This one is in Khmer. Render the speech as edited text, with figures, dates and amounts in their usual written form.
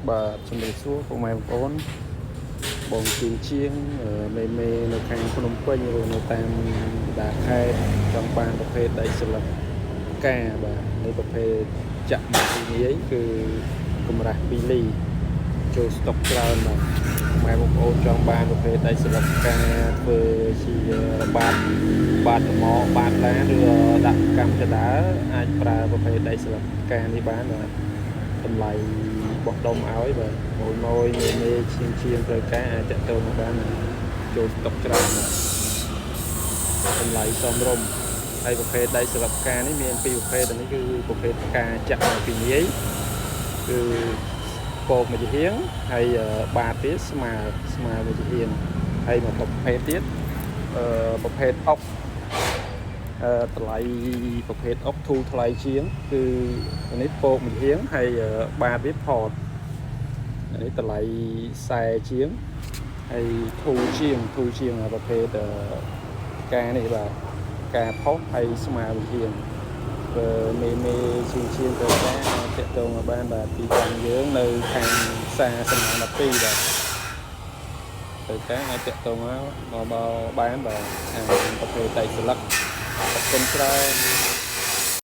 bà chuẩn bị xuống của mày bốn bồn chiên chiên mê mêនៅខាងភ្នំពេញឬនៅតាមដាខេត្តចង់បានប្រភេទដីស្លឹកការបាទនៃប្រភេទចាក់មកទីនេះគឺកម្រាស់2លីចូលស្តុកច្រើនបាទម៉ែបងប្អូនចង់បានប្រភេទដីស្លឹកការធ្វើជាបាតថ្មបាតឡានឬដាក់កម្មចដាអាចប្រើប្រភេទដីស្លឹកការនេះបានបាទតម្លៃបោះដុំឲ្យបាទមួយមេឈៀងត្រូវការអាចតទៅមកបានចូលស្តុកច្រើនបាទតម្លៃសមរម្យហើយប្រភេទដីស្លឹកការនេះមានពីរប្រភេទនេះគឺប្រភេទការចាក់ពីនាយគឺពកមួយជាហៀងហើយបាតទៀតស្មើមួយជាហៀងហើយមកប្រភេទទៀតប្រភេទអុកតម្លៃប្រភេទអុកធូរថ្លៃជាងគឺនេះពកមួយហៀងហើយបាតទៀតផតនេះតម្លៃខ្សែជាងហើយធូរជាងប្រភេទការនេះបាទការផុសហើយស្មើមួយហៀងមេជាងទៅការតាក់ទងមកបានបាទទីតាំងយើងនៅខាងផ្សារសំណាង12បាទទៅការអាចតាក់ទងមកបានបាទខាងប្រភេទដីស្លឹកអរគុណច្រើន